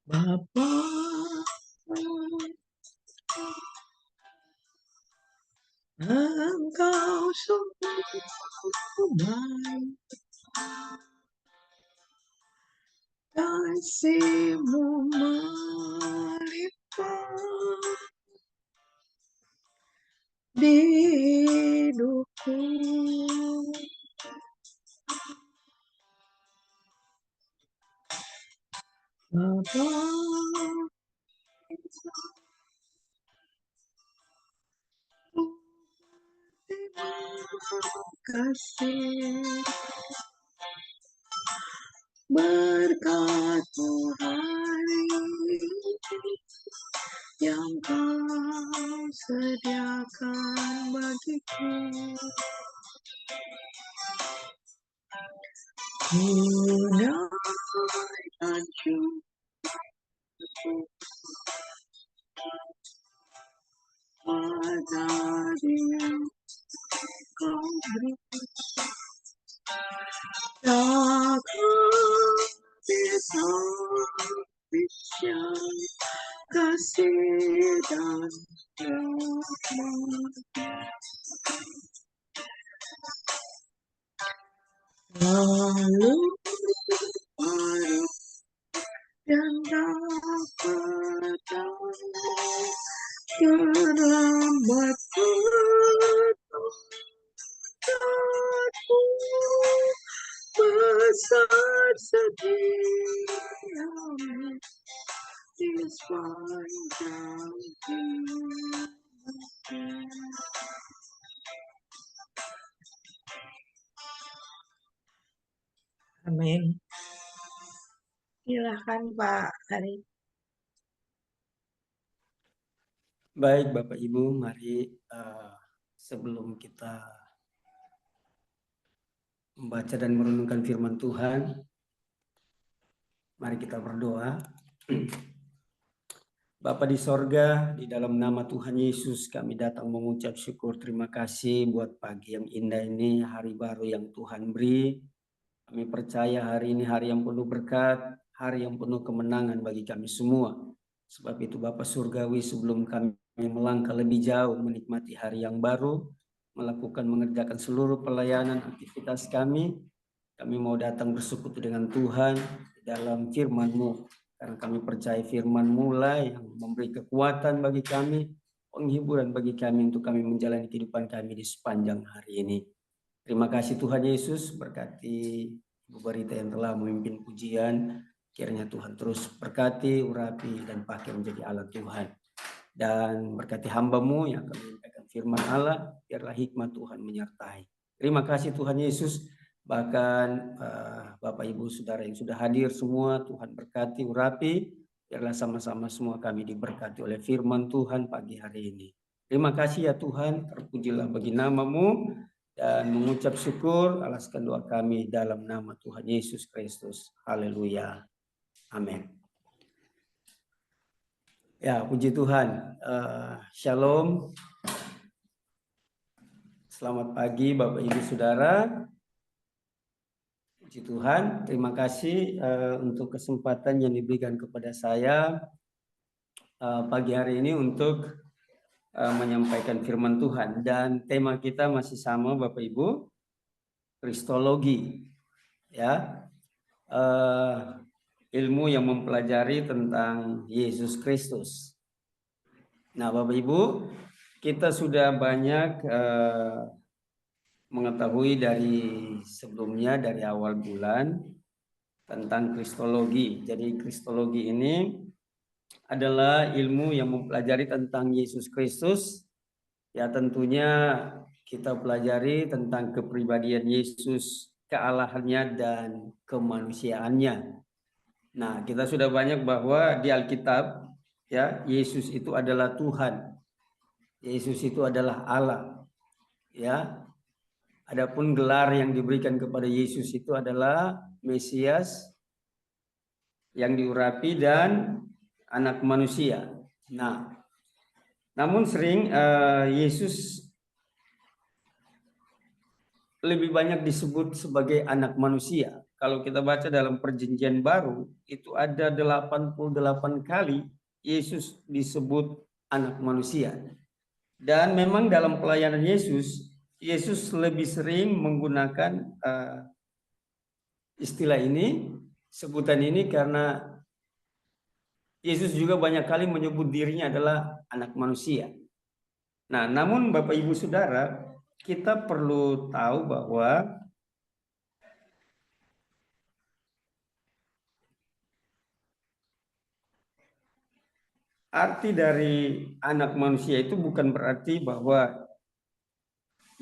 Bapa, Engkau sungguh baik, kasih-Mu melimpah di hidupku. Bapa, terima kasih berkat Tuhan yang Kau sediakan bagiku. Kunaikan syukur pada Dia Kau beri bisa kasih dan rahmat. Lalu pada yang dapat terlambat bertobatku besar setiamu di sepanjang hidupku. Amin. Silakan Pak Hari. Baik Bapak Ibu, mari sebelum kita membaca dan merenungkan firman Tuhan, mari kita berdoa. Bapa di sorga, di dalam nama Tuhan Yesus kami datang mengucap syukur terima kasih buat pagi yang indah ini, hari baru yang Tuhan beri. Kami percaya hari ini hari yang penuh berkat, hari yang penuh kemenangan bagi kami semua. Sebab itu Bapa Surgawi, sebelum kami melangkah lebih jauh menikmati hari yang baru, mengerjakan seluruh pelayanan aktivitas kami mau datang bersekutu dengan Tuhan dalam firman-Mu. Karena kami percaya firman-Mu lah yang memberi kekuatan bagi kami, penghiburan bagi kami untuk kami menjalani kehidupan kami di sepanjang hari ini. Terima kasih Tuhan Yesus, berkati Ibu Barita yang telah memimpin pujian. Kiranya Tuhan terus berkati, urapi, dan pakai menjadi alat Tuhan. Dan berkati hamba-Mu yang akan menyampaikan firman Allah, biarlah hikmat Tuhan menyertai. Terima kasih Tuhan Yesus. Bahkan Bapak Ibu Saudara yang sudah hadir semua, Tuhan berkati, urapi, biarlah sama-sama semua kami diberkati oleh firman Tuhan pagi hari ini. Terima kasih ya Tuhan, terpujilah bagi nama-Mu, dan mengucap syukur alaskan doa kami dalam nama Tuhan Yesus Kristus. Haleluya. Amin. Ya, puji Tuhan. Shalom. Selamat pagi Bapak Ibu Saudara. Puji Tuhan. Terima kasih untuk kesempatan yang diberikan kepada saya pagi hari ini untuk menyampaikan firman Tuhan. Dan tema kita masih sama Bapak Ibu, Kristologi. Ya, ilmu yang mempelajari tentang Yesus Kristus. Nah Bapak Ibu, kita sudah banyak mengetahui dari sebelumnya, dari awal bulan, tentang Kristologi. Jadi Kristologi ini adalah ilmu yang mempelajari tentang Yesus Kristus. Ya tentunya kita pelajari tentang kepribadian Yesus, kealahannya dan kemanusiaannya. Nah, kita sudah banyak bahwa di Alkitab ya Yesus itu adalah Tuhan. Yesus itu adalah Allah. Ya. Adapun gelar yang diberikan kepada Yesus itu adalah Mesias yang diurapi dan anak manusia. Nah, namun sering Yesus lebih banyak disebut sebagai anak manusia. Kalau kita baca dalam Perjanjian Baru, itu ada 88 kali Yesus disebut anak manusia. Dan memang dalam pelayanan Yesus, Yesus lebih sering menggunakan istilah ini, sebutan ini karena Yesus juga banyak kali menyebut dirinya adalah anak manusia. Nah, namun Bapak Ibu Saudara, kita perlu tahu bahwa arti dari anak manusia itu bukan berarti bahwa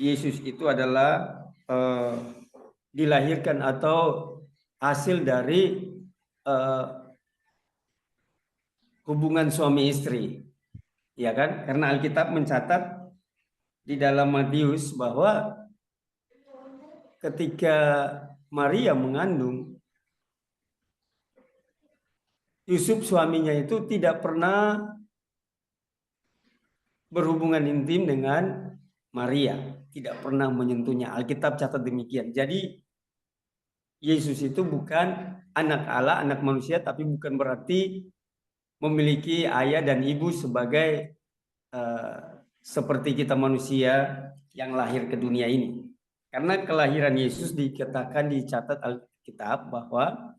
Yesus itu adalah dilahirkan atau hasil dari hubungan suami istri, ya kan? Karena Alkitab mencatat di dalam Matius bahwa ketika Maria mengandung, Yusuf suaminya itu tidak pernah berhubungan intim dengan Maria, tidak pernah menyentuhnya. Alkitab catat demikian. Jadi Yesus itu bukan anak Allah, anak manusia, tapi bukan berarti memiliki ayah dan ibu sebagai seperti kita manusia yang lahir ke dunia ini. Karena kelahiran Yesus dikatakan dicatat Alkitab bahwa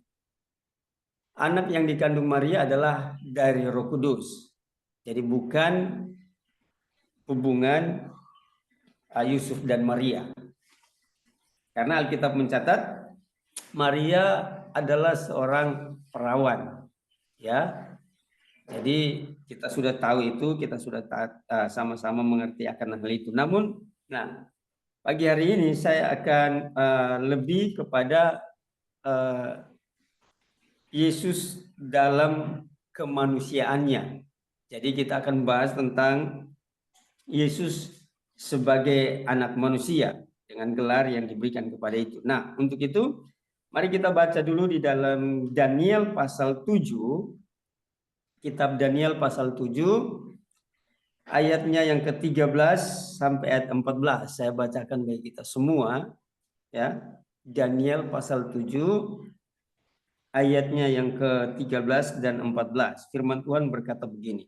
anak yang dikandung Maria adalah dari Roh Kudus. Jadi bukan hubungan Yusuf dan Maria. Karena Alkitab mencatat Maria adalah seorang perawan, ya. Jadi kita sudah tahu itu, kita sudah sama-sama mengerti akan hal itu. Namun, pagi hari ini saya akan lebih kepada Yesus dalam kemanusiaannya. Jadi kita akan bahas tentang Yesus sebagai anak manusia dengan gelar yang diberikan kepada itu. Nah, untuk itu mari kita baca dulu di dalam Daniel pasal 7, kitab Daniel pasal 7, ayatnya yang ke-13 sampai ayat 14. Saya bacakan bagi kita semua, ya. Daniel pasal 7, ayatnya yang ke-13 dan 14. Firman Tuhan berkata begini.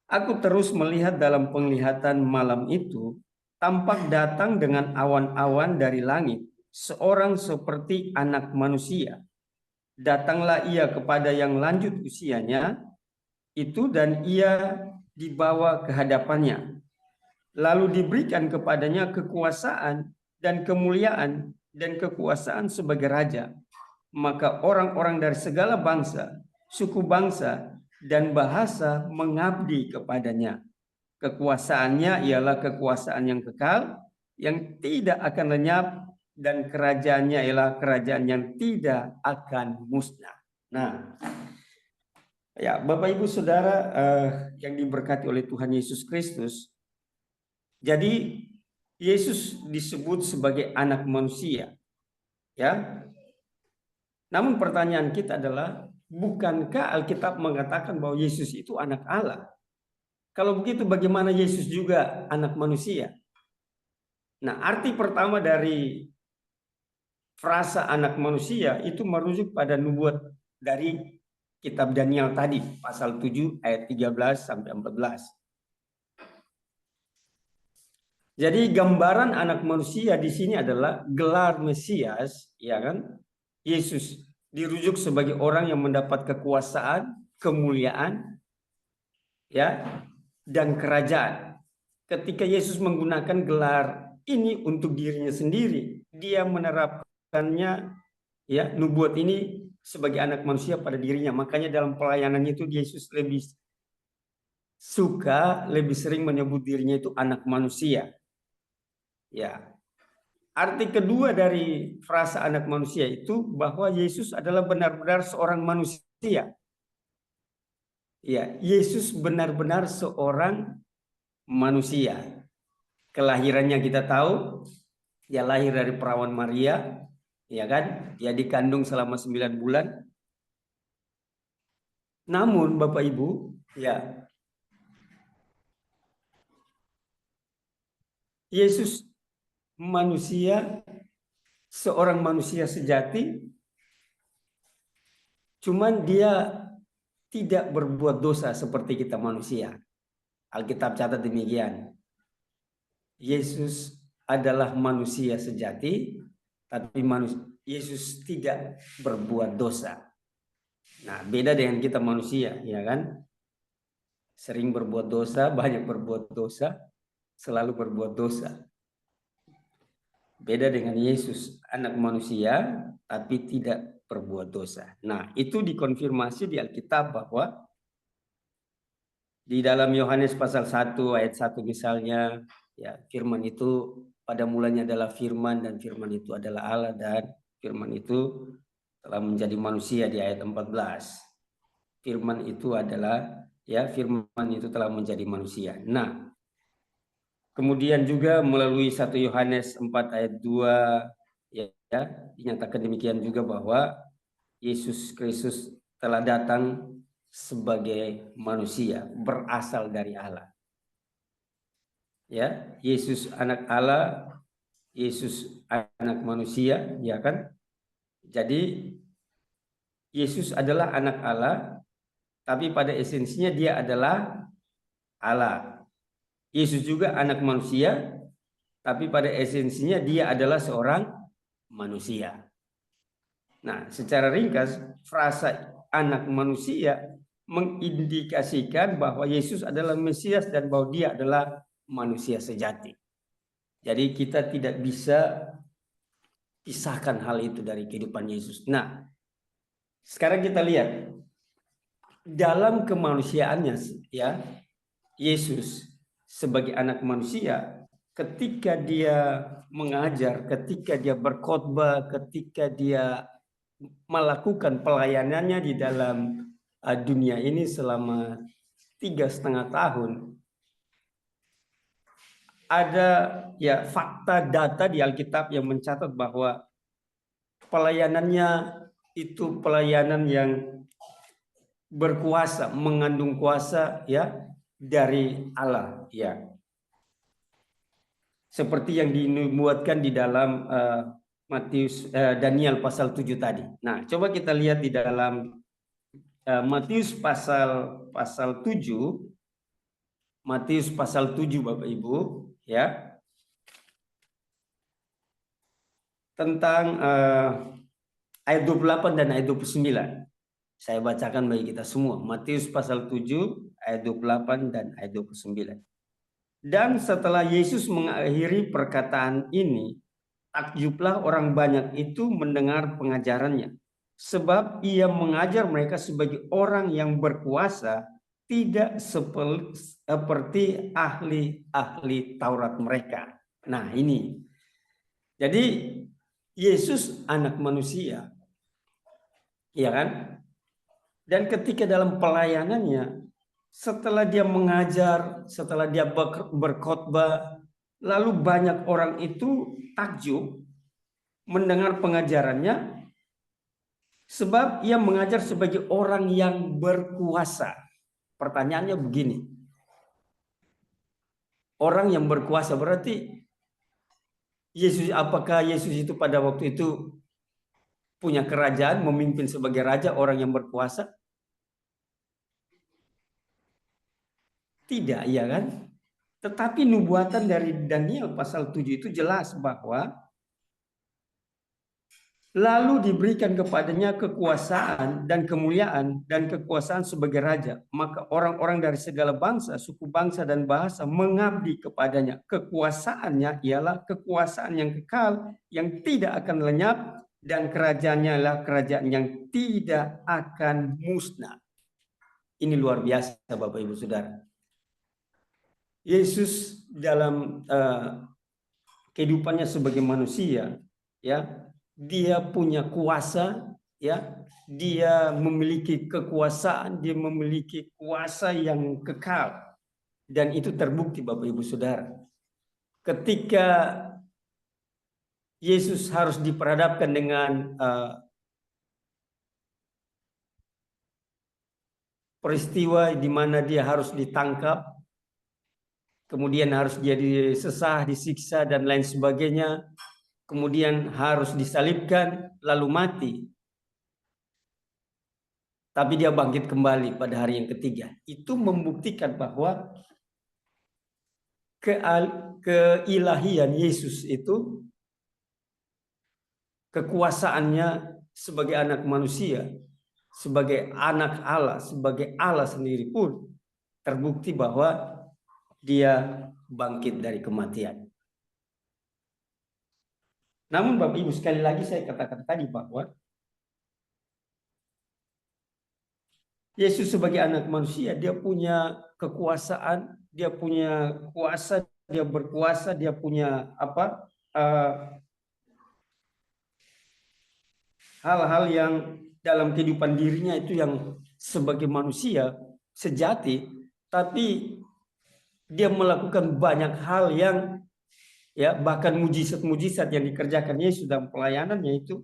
Aku terus melihat dalam penglihatan malam itu, tampak datang dengan awan-awan dari langit, seorang seperti anak manusia. Datanglah ia kepada yang lanjut usianya itu dan ia dibawa ke hadapannya. Lalu diberikan kepadanya kekuasaan dan kemuliaan dan kekuasaan sebagai raja. Maka orang-orang dari segala bangsa, suku bangsa, dan bahasa mengabdi kepadanya. Kekuasaannya ialah kekuasaan yang kekal, yang tidak akan lenyap, dan kerajaannya ialah kerajaan yang tidak akan musnah. Nah, ya Bapak Ibu Saudara yang diberkati oleh Tuhan Yesus Kristus, jadi Yesus disebut sebagai anak manusia, ya. Namun pertanyaan kita adalah, bukankah Alkitab mengatakan bahwa Yesus itu anak Allah? Kalau begitu bagaimana Yesus juga anak manusia? Nah, arti pertama dari frasa anak manusia itu merujuk pada nubuat dari kitab Daniel tadi, pasal 7 ayat 13 sampai 14. Jadi gambaran anak manusia di sini adalah gelar Mesias, ya kan? Yesus dirujuk sebagai orang yang mendapat kekuasaan, kemuliaan, ya, dan kerajaan. Ketika Yesus menggunakan gelar ini untuk dirinya sendiri, dia menerapkannya, ya, nubuat ini sebagai anak manusia pada dirinya. Makanya dalam pelayanan itu Yesus lebih suka, lebih sering menyebut dirinya itu anak manusia. Ya. Arti kedua dari frasa anak manusia itu bahwa Yesus adalah benar-benar seorang manusia. Ya, Yesus benar-benar seorang manusia. Kelahirannya kita tahu, dia lahir dari perawan Maria, ya kan? Dia dikandung selama 9 bulan. Namun Bapak Ibu, ya, Yesus manusia, seorang manusia sejati, cuman dia tidak berbuat dosa seperti kita manusia. Alkitab catat demikian. Yesus adalah manusia sejati, tapi Yesus tidak berbuat dosa. Nah, beda dengan kita manusia, ya kan? Sering berbuat dosa, banyak berbuat dosa, selalu berbuat dosa. Beda dengan Yesus, anak manusia, tapi tidak berbuat dosa. Nah, itu dikonfirmasi di Alkitab bahwa di dalam Yohanes pasal 1 ayat 1 misalnya, ya, firman itu pada mulanya adalah firman, dan firman itu adalah Allah, dan firman itu telah menjadi manusia di ayat 14. Firman itu adalah, ya, firman itu telah menjadi manusia. Nah, kemudian juga melalui 1 Yohanes 4 ayat 2, ya, dinyatakan demikian juga bahwa Yesus Kristus telah datang sebagai manusia, berasal dari Allah. Ya, Yesus anak Allah, Yesus anak manusia, ya kan? Jadi Yesus adalah anak Allah, tapi pada esensinya dia adalah Allah. Yesus juga anak manusia, tapi pada esensinya dia adalah seorang manusia. Nah, secara ringkas, frasa anak manusia mengindikasikan bahwa Yesus adalah Mesias dan bahwa dia adalah manusia sejati. Jadi kita tidak bisa pisahkan hal itu dari kehidupan Yesus. Nah, sekarang kita lihat dalam kemanusiaannya, ya, Yesus sebagai anak manusia, ketika dia mengajar, ketika dia berkhotbah, ketika dia melakukan pelayanannya di dalam dunia ini selama 3,5 tahun, ada, ya, fakta data di Alkitab yang mencatat bahwa pelayanannya itu pelayanan yang berkuasa, mengandung kuasa, ya, dari Allah, ya. Seperti yang dinubuatkan di dalam Daniel pasal 7 tadi. Nah, coba kita lihat di dalam Matius pasal 7. Matius pasal 7 Bapak Ibu, ya. Tentang ayat 28 dan ayat 29. Saya bacakan bagi kita semua. Matius pasal 7 ayat 28 dan ayat 29. Dan setelah Yesus mengakhiri perkataan ini, takjublah orang banyak itu mendengar pengajarannya. Sebab ia mengajar mereka sebagai orang yang berkuasa, tidak seperti ahli-ahli Taurat mereka. Nah, ini. Jadi Yesus anak manusia, ya kan? Dan ketika dalam pelayanannya, setelah dia mengajar, setelah dia berkhotbah, lalu banyak orang itu takjub mendengar pengajarannya, sebab ia mengajar sebagai orang yang berkuasa. Pertanyaannya begini, orang yang berkuasa berarti apakah Yesus itu pada waktu itu punya kerajaan, memimpin sebagai raja, orang yang berkuasa? Tidak, ya kan? Tetapi nubuatan dari Daniel pasal 7 itu jelas bahwa lalu diberikan kepadanya kekuasaan dan kemuliaan dan kekuasaan sebagai raja. Maka orang-orang dari segala bangsa, suku bangsa dan bahasa mengabdi kepadanya. Kekuasaannya ialah kekuasaan yang kekal, yang tidak akan lenyap, dan kerajaannya adalah kerajaan yang tidak akan musnah. Ini luar biasa Bapak Ibu Saudara. Yesus dalam kehidupannya sebagai manusia, ya, dia punya kuasa, ya, dia memiliki kekuasaan, dia memiliki kuasa yang kekal, dan itu terbukti Bapak Ibu Saudara. Ketika Yesus harus diperhadapkan dengan peristiwa di mana dia harus ditangkap, kemudian harus dia disesah, disiksa, dan lain sebagainya, kemudian harus disalibkan, lalu mati. Tapi dia bangkit kembali pada hari yang ketiga. Itu membuktikan bahwa keilahian Yesus itu, kekuasaannya sebagai anak manusia, sebagai anak Allah, sebagai Allah sendiri pun terbukti bahwa dia bangkit dari kematian. Namun Bapak Ibu, sekali lagi saya katakan tadi bahwa Yesus sebagai anak manusia, dia punya kekuasaan, dia punya kuasa, dia berkuasa, dia punya hal-hal yang dalam kehidupan dirinya itu yang sebagai manusia sejati, tapi dia melakukan banyak hal yang bahkan mujizat-mujizat yang dikerjakan Yesus dalam pelayanannya itu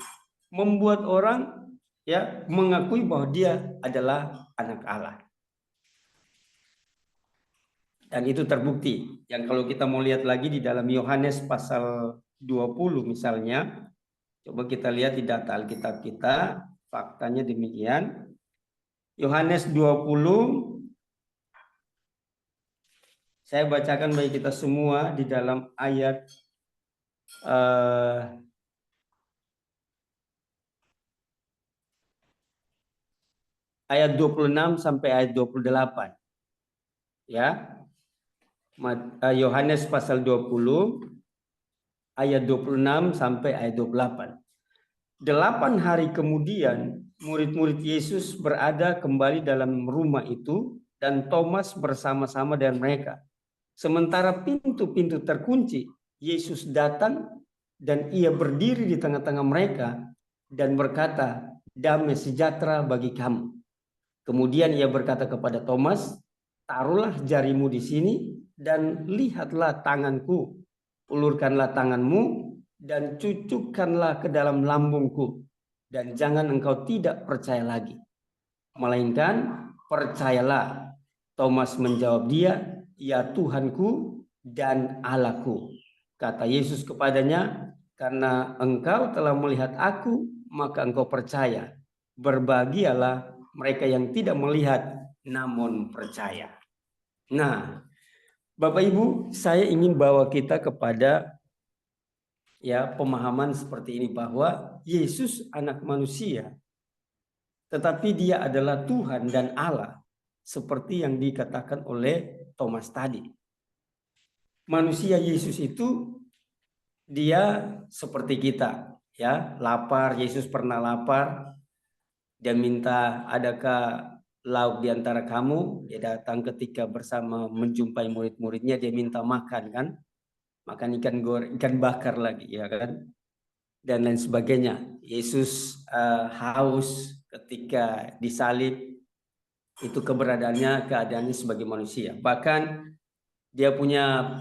membuat orang mengakui bahwa dia adalah anak Allah. Dan itu terbukti. Yang kalau kita mau lihat lagi di dalam Yohanes pasal 20 misalnya, coba kita lihat di data Alkitab kita, faktanya demikian. Yohanes 20, saya bacakan bagi kita semua di dalam ayat ayat 26 sampai ayat 28. Ya. Yohanes pasal 20 ayat 26 sampai ayat 28. 8 hari kemudian murid-murid Yesus berada kembali dalam rumah itu dan Thomas bersama-sama dengan mereka. Sementara pintu-pintu terkunci, Yesus datang dan ia berdiri di tengah-tengah mereka dan berkata, "Damai sejahtera bagi kamu." Kemudian ia berkata kepada Thomas, "Taruhlah jarimu di sini dan lihatlah tanganku. Ulurkanlah tanganmu dan cucukkanlah ke dalam lambungku. Dan jangan engkau tidak percaya lagi, melainkan percayalah." Thomas menjawab dia, "Ya Tuhanku dan Allahku." Kata Yesus kepadanya, "Karena engkau telah melihat aku, maka engkau percaya. Berbahagialah mereka yang tidak melihat namun percaya." Nah, Bapak Ibu, saya ingin bawa kita kepada pemahaman seperti ini bahwa Yesus anak manusia, tetapi dia adalah Tuhan dan Allah, seperti yang dikatakan oleh Thomas tadi. Manusia Yesus itu dia seperti kita, lapar. Yesus pernah lapar. Dia minta, "Adakah lauk di antara kamu?" Dia datang ketika bersama menjumpai murid-muridnya, dia minta makan kan, makan ikan goreng, ikan bakar lagi, ya kan, dan lain sebagainya. Yesus haus ketika disalib, itu keadaannya sebagai manusia. Bahkan dia punya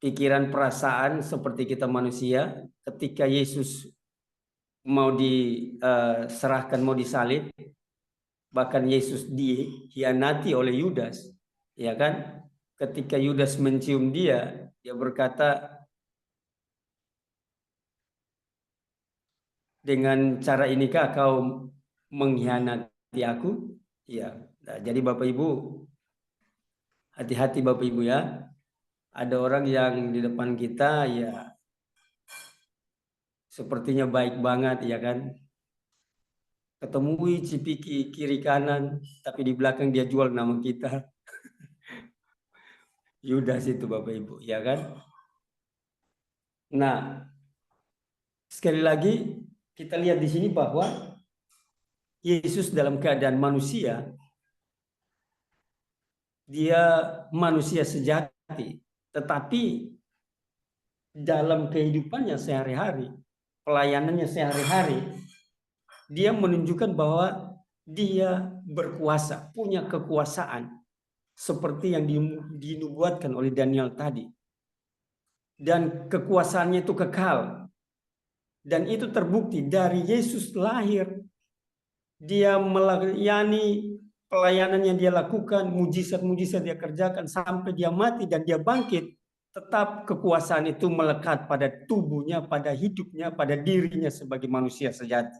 pikiran, perasaan seperti kita manusia. Ketika Yesus mau diserahkan, mau disalib, bahkan Yesus dikhianati oleh Yudas, ya kan? Ketika Yudas mencium dia berkata, "Dengan cara inikah kau mengkhianati aku?" Ya. Nah, jadi Bapak Ibu, hati-hati Bapak Ibu ya. Ada orang yang di depan kita sepertinya baik banget, ya kan? Ketemu cipiki kiri kanan, tapi di belakang dia jual nama kita. Yudas itu Bapak Ibu, ya kan? Nah, sekali lagi kita lihat di sini bahwa Yesus dalam keadaan manusia, dia manusia sejati, tetapi dalam kehidupannya sehari-hari, pelayanannya sehari-hari, dia menunjukkan bahwa dia berkuasa, punya kekuasaan seperti yang dinubuatkan oleh Daniel tadi. Dan kekuasaannya itu kekal. Dan itu terbukti dari Yesus lahir. Dia melayani pelayanan yang dia lakukan, mujizat-mujizat dia kerjakan sampai dia mati dan dia bangkit, tetap kekuasaan itu melekat pada tubuhnya, pada hidupnya, pada dirinya sebagai manusia sejati.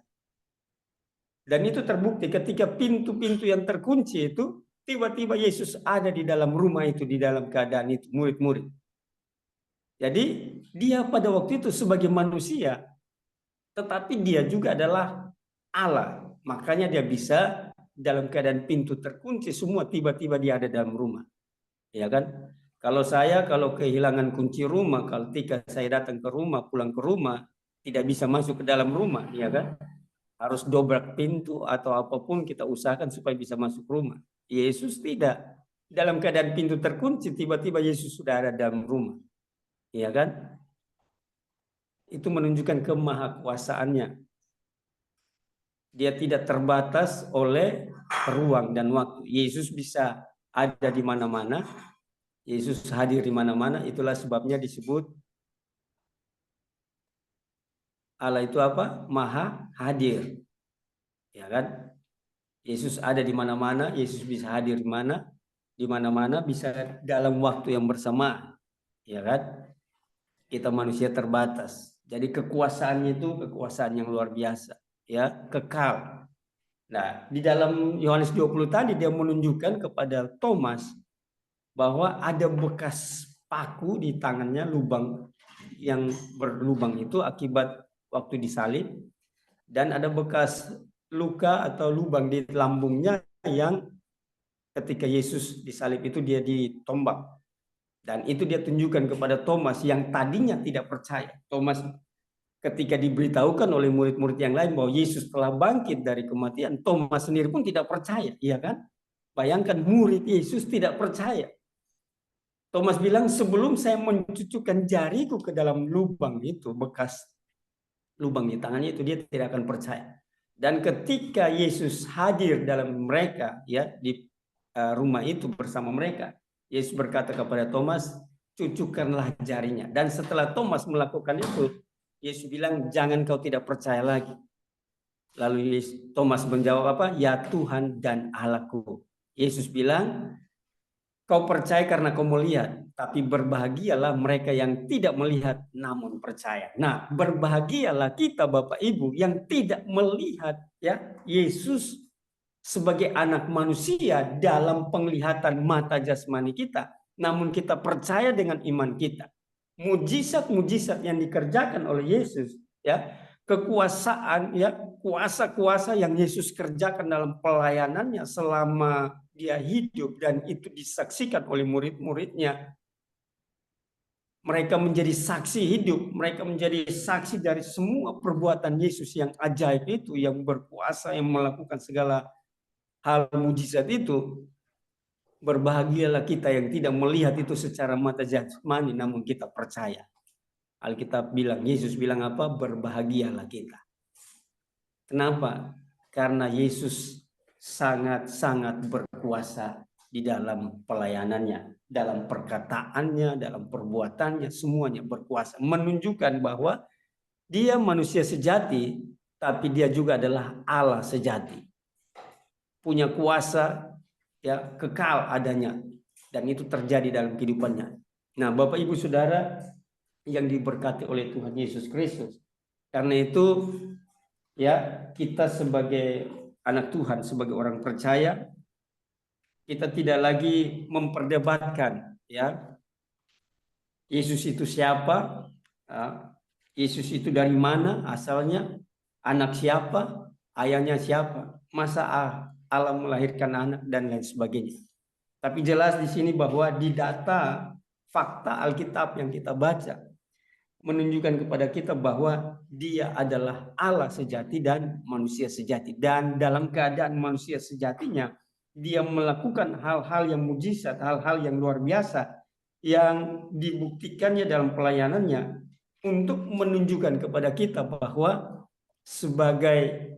Dan itu terbukti ketika pintu-pintu yang terkunci itu, tiba-tiba Yesus ada di dalam rumah itu, di dalam keadaan itu, murid-murid. Jadi dia pada waktu itu sebagai manusia, tetapi dia juga adalah Allah. Makanya dia bisa dalam keadaan pintu terkunci semua, tiba-tiba dia ada dalam rumah. Ya kan? Kalau kehilangan kunci rumah, kalau ketika saya datang ke rumah, pulang ke rumah, tidak bisa masuk ke dalam rumah, ya kan? Harus dobrak pintu atau apapun kita usahakan supaya bisa masuk rumah. Yesus tidak. Dalam keadaan pintu terkunci, tiba-tiba Yesus sudah ada dalam rumah. Ya kan? Itu menunjukkan kemahakuasaannya. Dia tidak terbatas oleh ruang dan waktu. Yesus bisa ada di mana-mana. Yesus hadir di mana-mana. Itulah sebabnya disebut Allah itu apa? Maha hadir. Ya kan? Yesus ada di mana-mana, Yesus bisa hadir di mana-mana, bisa dalam waktu yang bersamaan. Ya kan? Kita manusia terbatas. Jadi kekuasaannya itu kekuasaan yang luar biasa, ya, kekal. Nah, di dalam Yohanes 20 tadi dia menunjukkan kepada Thomas bahwa ada bekas paku di tangannya, lubang yang berlubang itu akibat waktu disalib, dan ada bekas luka atau lubang di lambungnya yang ketika Yesus disalib itu dia ditombak. Dan itu dia tunjukkan kepada Thomas yang tadinya tidak percaya. Thomas ketika diberitahukan oleh murid-murid yang lain bahwa Yesus telah bangkit dari kematian, Thomas sendiri pun tidak percaya, iya kan? Bayangkan murid Yesus tidak percaya. Thomas bilang, sebelum saya mencucukkan jariku ke dalam lubang itu, bekas lubang di tangannya itu, dia tidak akan percaya. Dan ketika Yesus hadir dalam mereka, ya, di rumah itu bersama mereka, Yesus berkata kepada Thomas, cucukkanlah jarinya. Dan setelah Thomas melakukan itu, Yesus bilang, jangan kau tidak percaya lagi. Lalu Thomas menjawab apa? Ya Tuhan dan Allahku. Yesus bilang, kau percaya karena kau melihat, tapi berbahagialah mereka yang tidak melihat namun percaya. Nah, berbahagialah kita Bapak Ibu yang tidak melihat, ya, Yesus sebagai anak manusia dalam penglihatan mata jasmani kita, namun kita percaya dengan iman kita. Mujizat-mujizat yang dikerjakan oleh Yesus, ya, kekuasaan, ya, kuasa-kuasa yang Yesus kerjakan dalam pelayanannya selama dia hidup dan itu disaksikan oleh murid-muridnya. Mereka menjadi saksi hidup, mereka menjadi saksi dari semua perbuatan Yesus yang ajaib itu, yang berkuasa, yang melakukan segala hal mujizat itu. Berbahagialah kita yang tidak melihat itu secara mata jasmani, namun kita percaya. Alkitab bilang, Yesus bilang apa? Berbahagialah kita. Kenapa? Karena Yesus sangat-sangat berkuasa di dalam pelayanannya, dalam perkataannya, dalam perbuatannya, semuanya berkuasa. Menunjukkan bahwa dia manusia sejati, tapi dia juga adalah Allah sejati. Punya kuasa, ya, kekal adanya, dan itu terjadi dalam kehidupannya. Nah, Bapak Ibu Saudara yang diberkati oleh Tuhan Yesus Kristus, karena itu, ya, kita sebagai anak Tuhan, sebagai orang percaya, kita tidak lagi memperdebatkan, ya, Yesus itu siapa, Yesus itu dari mana asalnya, anak siapa, ayahnya siapa, masa Allah melahirkan anak, dan lain sebagainya. Tapi jelas di sini bahwa di data fakta Alkitab yang kita baca menunjukkan kepada kita bahwa dia adalah Allah sejati dan manusia sejati. Dan dalam keadaan manusia sejatinya, dia melakukan hal-hal yang mujizat, hal-hal yang luar biasa yang dibuktikannya dalam pelayanannya untuk menunjukkan kepada kita bahwa sebagai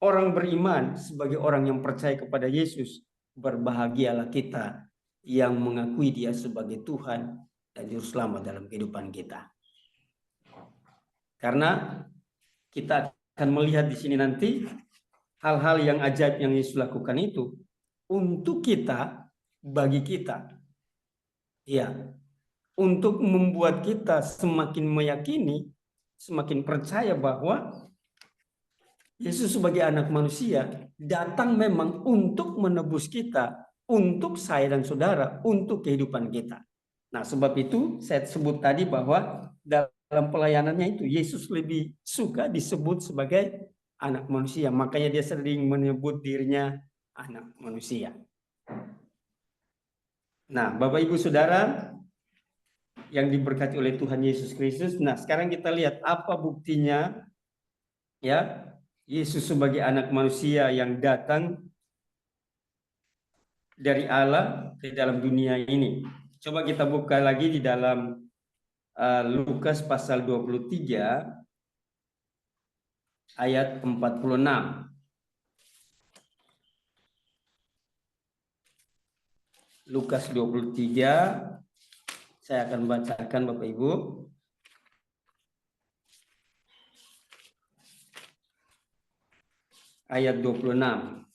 orang beriman, sebagai orang yang percaya kepada Yesus, berbahagialah kita yang mengakui dia sebagai Tuhan dan Juru Selamat dalam kehidupan kita. Karena kita akan melihat di sini nanti hal-hal yang ajaib yang Yesus lakukan itu untuk kita, bagi kita. Ya, untuk membuat kita semakin meyakini, semakin percaya bahwa Yesus sebagai anak manusia datang memang untuk menebus kita, untuk saya dan saudara, untuk kehidupan kita. Nah, sebab itu saya sebut tadi bahwa dalam pelayanannya itu Yesus lebih suka disebut sebagai anak manusia. Makanya dia sering menyebut dirinya anak manusia. Nah, Bapak Ibu Saudara yang diberkati oleh Tuhan Yesus Kristus. Nah, sekarang kita lihat apa buktinya, ya, Yesus sebagai anak manusia yang datang dari Allah ke dalam dunia ini. Coba kita buka lagi di dalam Lukas pasal 23 ayat 46. Lukas 23, saya akan bacakan Bapak Ibu. Ayat 26.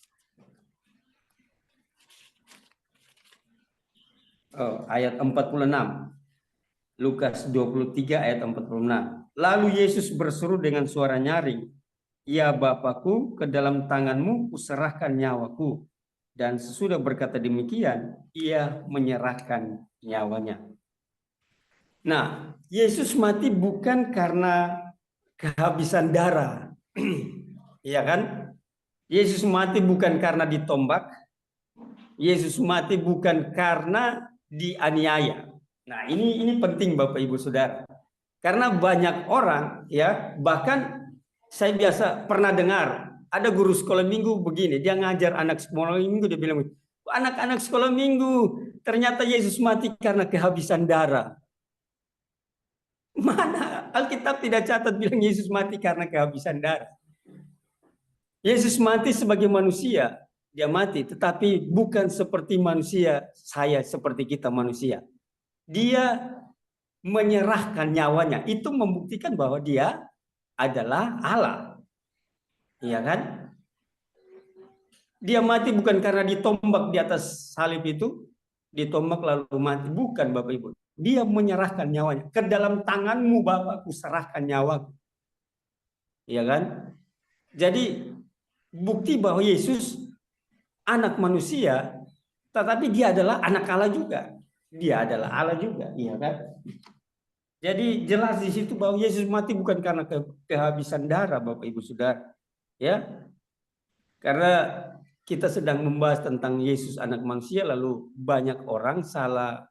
Ayat 46. Lukas 23 ayat 46. Lalu Yesus berseru dengan suara nyaring, "Ya Bapakku, ke dalam tanganmu kuserahkan nyawaku." Dan sesudah berkata demikian, ia menyerahkan nyawanya. Nah, Yesus mati bukan karena kehabisan darah. Iya kan? Yesus mati bukan karena ditombak. Yesus mati bukan karena dianiaya. Nah, ini penting Bapak Ibu Saudara. Karena banyak orang, ya, bahkan saya biasa pernah dengar ada guru sekolah minggu begini, dia ngajar anak sekolah minggu, dia bilang, anak-anak sekolah minggu, ternyata Yesus mati karena kehabisan darah. Mana Alkitab tidak catat bilang Yesus mati karena kehabisan darah. Yesus mati sebagai manusia, dia mati, tetapi bukan seperti manusia, saya seperti kita manusia. Dia menyerahkan nyawanya, itu membuktikan bahwa dia adalah Allah. Iya kan? Dia mati bukan karena ditombak di atas salib itu, ditombak lalu mati, bukan Bapak Ibu. Dia menyerahkan nyawanya. Ke dalam tanganmu Bapakku serahkan nyawaku. Iya kan? Jadi bukti bahwa Yesus anak manusia, tetapi dia adalah anak Allah juga. Dia adalah Allah juga, iya kan? Jadi jelas di situ bahwa Yesus mati bukan karena kehabisan darah, Bapak Ibu Saudara. Ya. Karena kita sedang membahas tentang Yesus anak manusia, lalu banyak orang salah.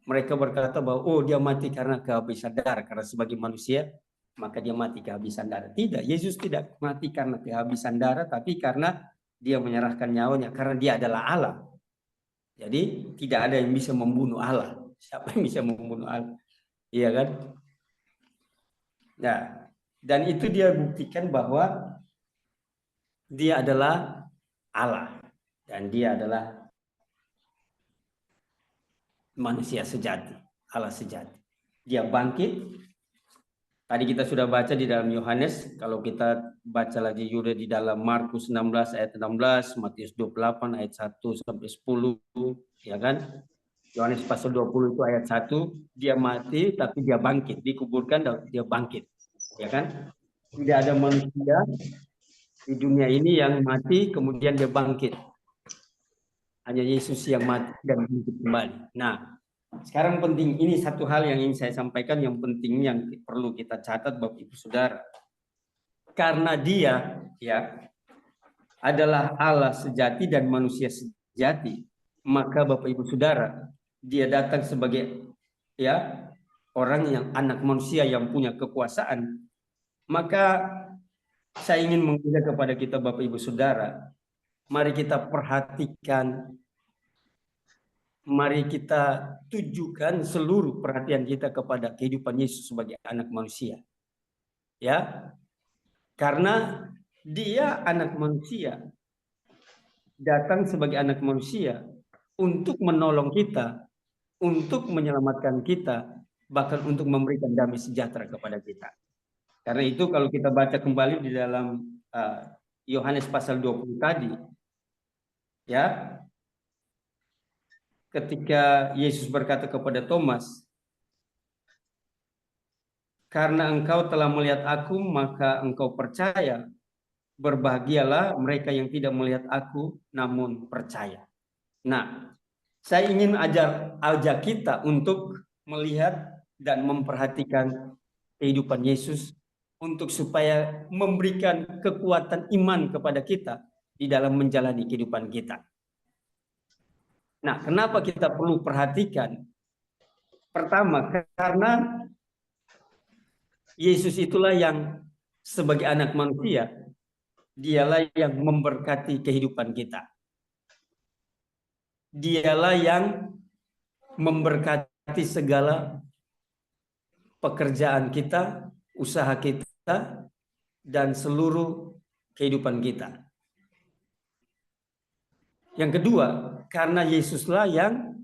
Mereka berkata bahwa dia mati karena kehabisan darah, karena sebagai manusia maka dia mati kehabisan darah. Tidak, Yesus tidak mati karena kehabisan darah, tapi karena dia menyerahkan nyawanya, karena dia adalah Allah. Jadi tidak ada yang bisa membunuh Allah. Siapa yang bisa membunuh Allah? Iya kan? Nah, dan itu dia buktikan bahwa dia adalah Allah dan dia adalah manusia sejati, Allah sejati. Dia bangkit. Tadi kita sudah baca di dalam Yohanes, kalau kita baca lagi juga di dalam Markus 16 ayat 16, Matius 28 ayat 1 sampai 10, ya kan? Yohanes pasal 20 itu ayat 1, dia mati tapi dia bangkit, dikuburkan dan dia bangkit. Ya kan? Tidak ada manusia di dunia ini yang mati kemudian dia bangkit. Hanya Yesus yang mati dan bangkit kembali. Nah, sekarang penting, ini satu hal yang ingin saya sampaikan yang penting yang perlu kita catat Bapak Ibu Saudara. Karena dia ya adalah Allah sejati dan manusia sejati, maka Bapak Ibu Saudara, dia datang sebagai ya orang yang anak manusia yang punya kekuasaan. Maka saya ingin mengajak kepada kita Bapak Ibu Saudara, mari kita perhatikan, mari kita tujukan seluruh perhatian kita kepada kehidupan Yesus sebagai anak manusia. Ya. Karena dia anak manusia, datang sebagai anak manusia untuk menolong kita, untuk menyelamatkan kita, bahkan untuk memberikan damai sejahtera kepada kita. Karena itu kalau kita baca kembali di dalam Yohanes pasal 20 tadi, ya, ketika Yesus berkata kepada Thomas, karena engkau telah melihat aku, maka engkau percaya. Berbahagialah mereka yang tidak melihat aku, namun percaya. Nah, saya ingin ajak kita untuk melihat dan memperhatikan kehidupan Yesus untuk supaya memberikan kekuatan iman kepada kita di dalam menjalani kehidupan kita. Nah, kenapa kita perlu perhatikan? Pertama, karena Yesus itulah yang sebagai anak manusia, dialah yang memberkati kehidupan kita. Dialah yang memberkati segala pekerjaan kita, usaha kita, dan seluruh kehidupan kita. Yang kedua, karena Yesuslah yang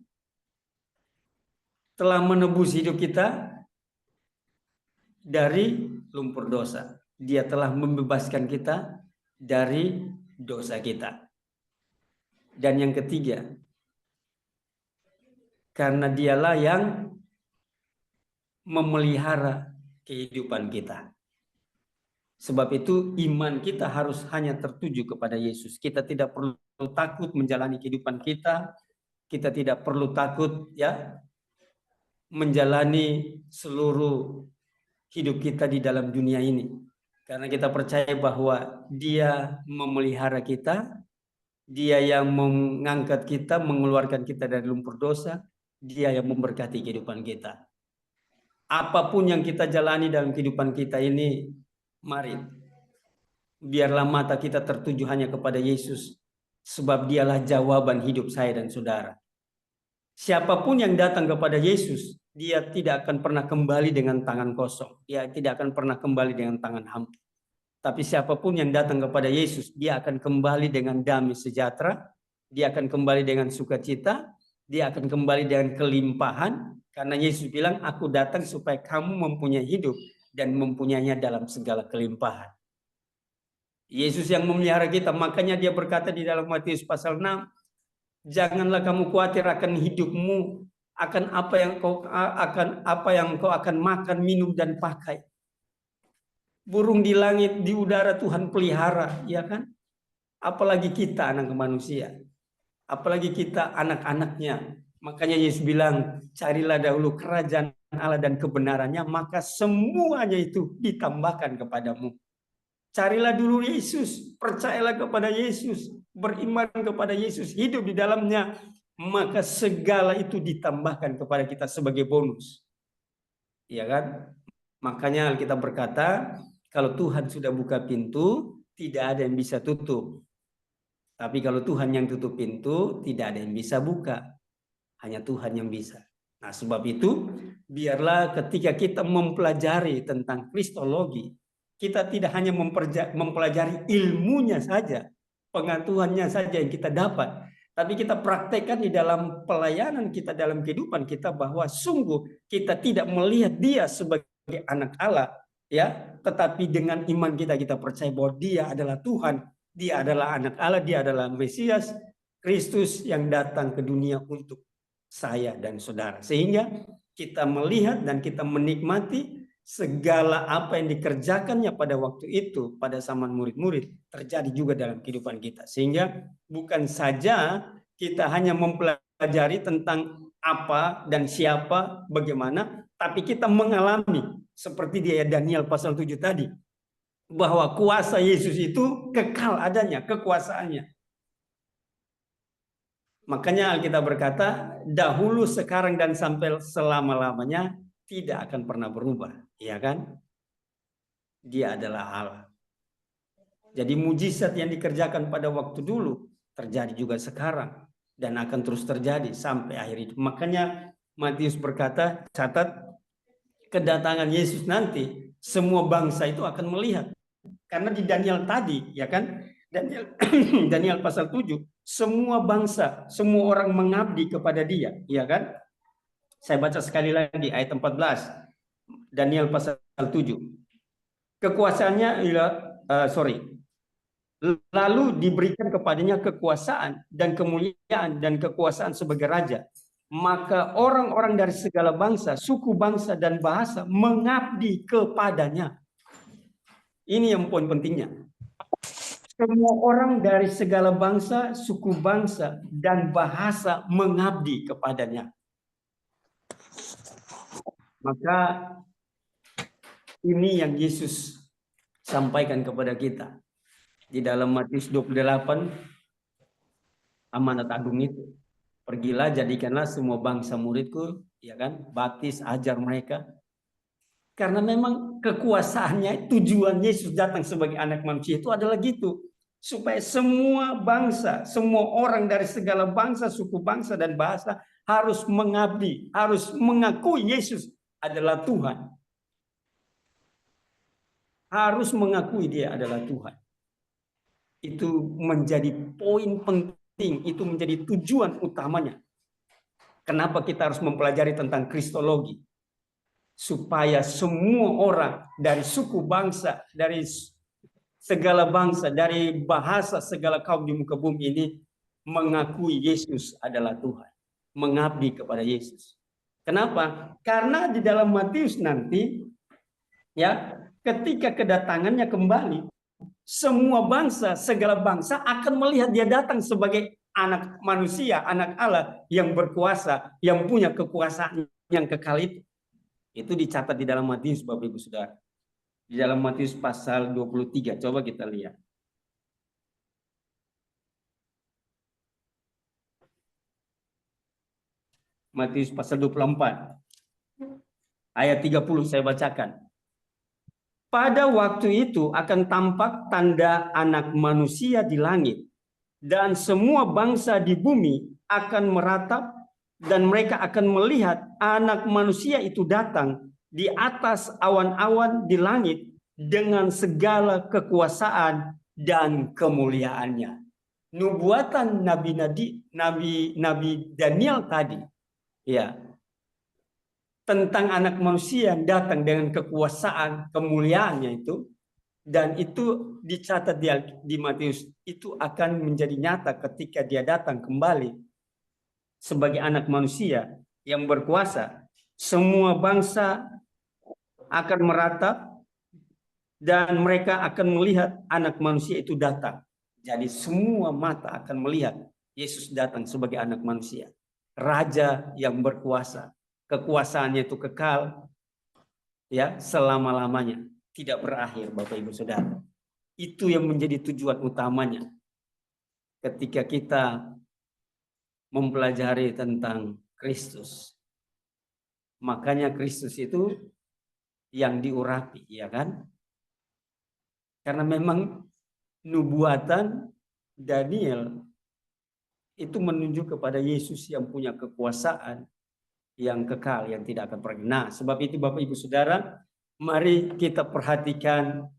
telah menebus hidup kita dari lumpur dosa. Dia telah membebaskan kita dari dosa kita. Dan yang ketiga, karena dialah yang memelihara kehidupan kita. Sebab itu iman kita harus hanya tertuju kepada Yesus. Kita tidak perlu takut menjalani kehidupan kita. Kita tidak perlu takut ya menjalani seluruh hidup kita di dalam dunia ini. Karena kita percaya bahwa Dia memelihara kita, Dia yang mengangkat kita, mengeluarkan kita dari lumpur dosa, Dia yang memberkati kehidupan kita. Apapun yang kita jalani dalam kehidupan kita ini, mari biarlah mata kita tertuju hanya kepada Yesus, sebab Dialah jawaban hidup saya dan saudara. Siapapun yang datang kepada Yesus, dia tidak akan pernah kembali dengan tangan kosong. Dia tidak akan pernah kembali dengan tangan hampa. Tapi siapapun yang datang kepada Yesus, dia akan kembali dengan damai sejahtera, dia akan kembali dengan sukacita, dia akan kembali dengan kelimpahan, karena Yesus bilang, aku datang supaya kamu mempunyai hidup dan mempunyainya dalam segala kelimpahan. Yesus yang memelihara kita, makanya dia berkata di dalam Matius pasal 6, janganlah kamu khawatir akan hidupmu, akan apa yang kau akan makan, minum dan pakai. Burung di langit, di udara Tuhan pelihara, ya kan? Apalagi kita anak manusia, apalagi kita anak-anaknya. Makanya Yesus bilang, carilah dahulu kerajaan Allah dan kebenarannya, maka semuanya itu ditambahkan kepadamu. Carilah dulu Yesus, percayalah kepada Yesus, beriman kepada Yesus, hidup di dalamnya, maka segala itu ditambahkan kepada kita sebagai bonus. Ya kan? Makanya Alkitab berkata, kalau Tuhan sudah buka pintu, tidak ada yang bisa tutup. Tapi kalau Tuhan yang tutup pintu, tidak ada yang bisa buka. Hanya Tuhan yang bisa. Nah, sebab itu, biarlah ketika kita mempelajari tentang kristologi, kita tidak hanya mempelajari ilmunya saja, pengetahuannya saja yang kita dapat, tapi kita praktekkan di dalam pelayanan kita, dalam kehidupan kita, bahwa sungguh kita tidak melihat Dia sebagai anak Allah, ya, tetapi dengan iman kita percaya bahwa Dia adalah Tuhan, Dia adalah anak Allah, Dia adalah Mesias, Kristus yang datang ke dunia untuk saya dan saudara. Sehingga kita melihat dan kita menikmati segala apa yang dikerjakannya pada waktu itu, pada zaman murid-murid, terjadi juga dalam kehidupan kita. Sehingga bukan saja kita hanya mempelajari tentang apa dan siapa, bagaimana, tapi kita mengalami seperti di ayat Daniel pasal 7 tadi, bahwa kuasa Yesus itu kekal adanya, kekuasaannya. Makanya Alkitab berkata, dahulu, sekarang, dan sampai selama-lamanya tidak akan pernah berubah. Ya kan? Dia adalah Allah. Jadi mujizat yang dikerjakan pada waktu dulu terjadi juga sekarang dan akan terus terjadi sampai akhir hidup. Makanya Matius berkata, catat, kedatangan Yesus nanti semua bangsa itu akan melihat. Karena di Daniel tadi, ya kan? Daniel pasal 7, semua bangsa, semua orang mengabdi kepada Dia, ya kan? Saya baca sekali lagi ayat 14. Daniel pasal 7. kekuasaannya lalu diberikan kepadanya kekuasaan dan kemuliaan dan kekuasaan sebagai raja. Maka orang-orang dari segala bangsa, suku bangsa dan bahasa mengabdi kepadanya. Ini yang poin pentingnya. Semua orang dari segala bangsa, suku bangsa dan bahasa mengabdi kepadanya. Maka ini yang Yesus sampaikan kepada kita di dalam Matius 28, amanat agung itu. Pergilah, jadikanlah semua bangsa muridku, ya kan? Baptis, ajar mereka. Karena memang kekuasaannya, tujuan Yesus datang sebagai anak manusia itu adalah gitu. Supaya semua bangsa, semua orang dari segala bangsa, suku bangsa dan bahasa harus mengabdi, harus mengakui Yesus adalah Tuhan. Harus mengakui dia adalah Tuhan. Itu menjadi poin penting, itu menjadi tujuan utamanya. Kenapa kita harus mempelajari tentang Kristologi? Supaya semua orang dari suku bangsa, dari segala bangsa, dari bahasa segala kaum di muka bumi ini mengakui Yesus adalah Tuhan, mengabdi kepada Yesus. Kenapa? Karena di dalam Matius nanti, ya, ketika kedatangannya kembali, semua bangsa, segala bangsa akan melihat dia datang sebagai anak manusia, anak Allah yang berkuasa, yang punya kekuasaan yang kekal itu. Itu dicatat di dalam Matius, Bapak Ibu Saudara. Di dalam Matius pasal 23, coba kita lihat. Matius pasal 24. Ayat 30 saya bacakan. Pada waktu itu akan tampak tanda anak manusia di langit. Dan semua bangsa di bumi akan meratap. Dan mereka akan melihat anak manusia itu datang di atas awan-awan di langit dengan segala kekuasaan dan kemuliaannya. Nubuatan Nabi Daniel tadi, ya, tentang anak manusia yang datang dengan kekuasaan kemuliaannya itu, dan itu dicatat di Matius, itu akan menjadi nyata ketika dia datang kembali sebagai anak manusia yang berkuasa. Semua bangsa akan meratap dan mereka akan melihat anak manusia itu datang. Jadi semua mata akan melihat Yesus datang sebagai anak manusia. Raja yang berkuasa. Kekuasaannya itu kekal, ya, selama-lamanya. Tidak berakhir, Bapak Ibu Saudara. Itu yang menjadi tujuan utamanya. Ketika kita mempelajari tentang Kristus. Makanya Kristus itu yang diurapi, ya kan? Karena memang nubuatan Daniel itu menunjuk kepada Yesus yang punya kekuasaan yang kekal, yang tidak akan pernah. Nah, sebab itu Bapak Ibu Saudara, mari kita perhatikan,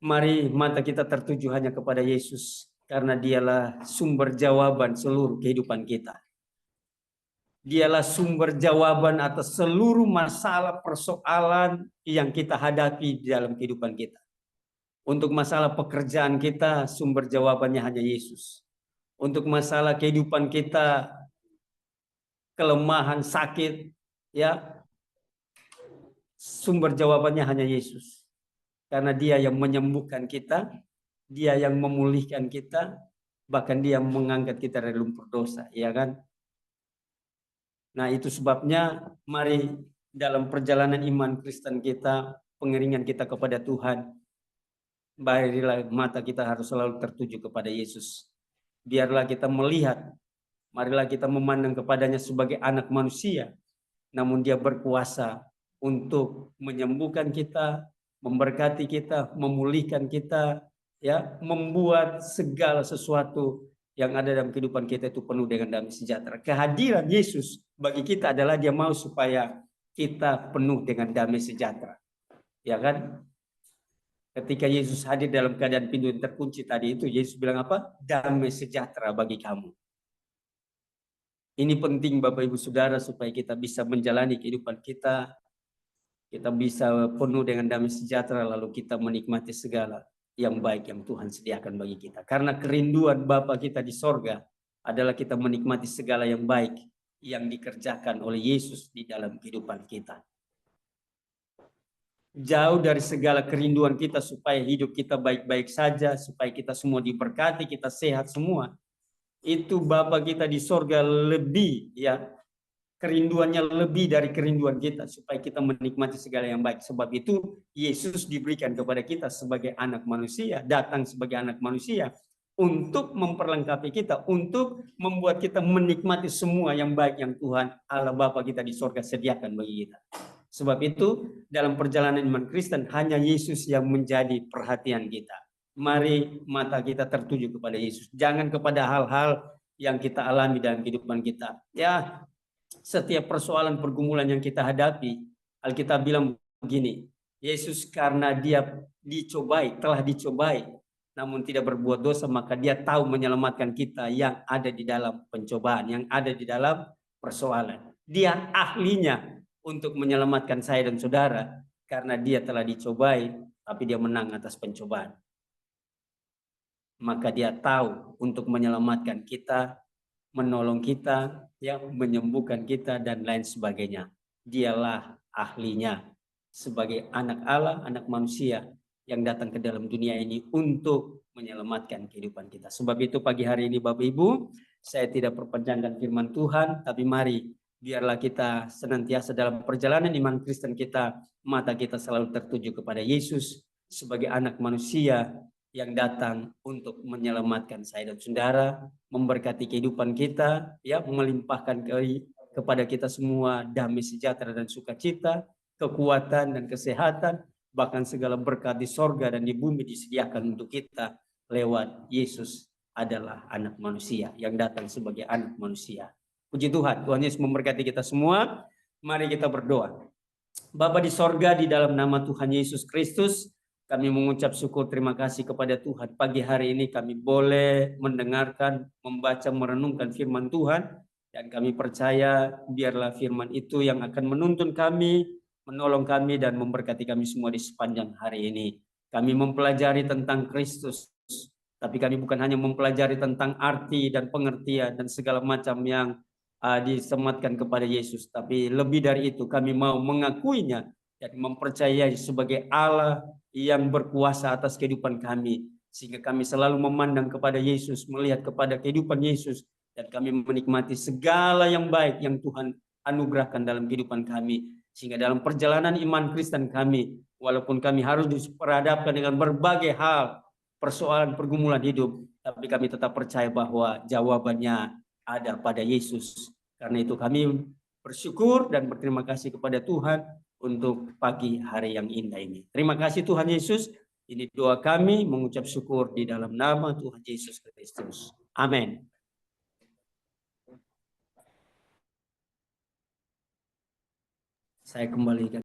mari mata kita tertuju hanya kepada Yesus. Karena dialah sumber jawaban seluruh kehidupan kita. Dialah sumber jawaban atas seluruh masalah persoalan yang kita hadapi di dalam kehidupan kita. Untuk masalah pekerjaan kita, sumber jawabannya hanya Yesus. Untuk masalah kehidupan kita, kelemahan, sakit, ya, sumber jawabannya hanya Yesus. Karena dia yang menyembuhkan kita, dia yang memulihkan kita, bahkan dia mengangkat kita dari lumpur dosa, ya kan? Nah, itu sebabnya mari dalam perjalanan iman Kristen kita, pengiringan kita kepada Tuhan, marilah mata kita harus selalu tertuju kepada Yesus. Biarlah kita melihat, marilah kita memandang kepadanya sebagai anak manusia, namun dia berkuasa untuk menyembuhkan kita, memberkati kita, memulihkan kita, ya, membuat segala sesuatu yang ada dalam kehidupan kita itu penuh dengan damai sejahtera. Kehadiran Yesus bagi kita adalah dia mau supaya kita penuh dengan damai sejahtera. Ya kan? Ketika Yesus hadir dalam keadaan pintu yang terkunci tadi itu, Yesus bilang apa? Damai sejahtera bagi kamu. Ini penting Bapak Ibu Saudara supaya kita bisa menjalani kehidupan kita kita bisa penuh dengan damai sejahtera, lalu kita menikmati segala yang baik yang Tuhan sediakan bagi kita. Karena kerinduan Bapa kita di sorga adalah kita menikmati segala yang baik yang dikerjakan oleh Yesus di dalam kehidupan kita. Jauh dari segala kerinduan kita supaya hidup kita baik-baik saja, supaya kita semua diberkati, kita sehat semua. Itu Bapa kita di sorga lebih, ya, kerinduannya lebih dari kerinduan kita, supaya kita menikmati segala yang baik. Sebab itu Yesus diberikan kepada kita sebagai anak manusia, datang sebagai anak manusia untuk memperlengkapi kita, untuk membuat kita menikmati semua yang baik yang Tuhan Allah Bapa kita di sorga sediakan bagi kita. Sebab itu dalam perjalanan iman Kristen hanya Yesus yang menjadi perhatian kita. Mari mata kita tertuju kepada Yesus, jangan kepada hal-hal yang kita alami dalam kehidupan kita. Ya, setiap persoalan pergumulan yang kita hadapi, Alkitab bilang begini, Yesus karena dia telah dicobai, namun tidak berbuat dosa, maka dia tahu menyelamatkan kita yang ada di dalam pencobaan, yang ada di dalam persoalan. Dia ahlinya untuk menyelamatkan saya dan saudara, karena dia telah dicobai, tapi dia menang atas pencobaan. Maka dia tahu untuk menyelamatkan kita, menolong kita, yang menyembuhkan kita, dan lain sebagainya. Dialah ahlinya sebagai anak Allah, anak manusia yang datang ke dalam dunia ini untuk menyelamatkan kehidupan kita. Sebab itu pagi hari ini Bapak Ibu, saya tidak perpanjangkan firman Tuhan, tapi mari biarlah kita senantiasa dalam perjalanan iman Kristen kita, mata kita selalu tertuju kepada Yesus sebagai anak manusia yang datang untuk menyelamatkan saya dan saudara, memberkati kehidupan kita, ya, melimpahkan kepada kita semua damai sejahtera dan sukacita, kekuatan dan kesehatan, bahkan segala berkat di sorga dan di bumi disediakan untuk kita lewat Yesus adalah anak manusia yang datang sebagai anak manusia. Puji Tuhan, Tuhan Yesus memberkati kita semua. Mari kita berdoa. Bapa di sorga, di dalam nama Tuhan Yesus Kristus, kami mengucap syukur terima kasih kepada Tuhan. Pagi hari ini kami boleh mendengarkan, membaca, merenungkan firman Tuhan. Dan kami percaya biarlah firman itu yang akan menuntun kami, menolong kami, dan memberkati kami semua di sepanjang hari ini. Kami mempelajari tentang Kristus, tapi kami bukan hanya mempelajari tentang arti dan pengertian dan segala macam yang disematkan kepada Yesus, tapi lebih dari itu kami mau mengakuinya dan mempercayai sebagai Allah yang berkuasa atas kehidupan kami, sehingga kami selalu memandang kepada Yesus, melihat kepada kehidupan Yesus, dan kami menikmati segala yang baik yang Tuhan anugerahkan dalam kehidupan kami, sehingga dalam perjalanan iman Kristen kami, walaupun kami harus diperhadapkan dengan berbagai hal, persoalan pergumulan hidup, tapi kami tetap percaya bahwa jawabannya ada pada Yesus. Karena itu kami bersyukur dan berterima kasih kepada Tuhan untuk pagi hari yang indah ini. Terima kasih Tuhan Yesus. Ini doa kami mengucap syukur di dalam nama Tuhan Yesus Kristus. Amin. Saya kembalikan.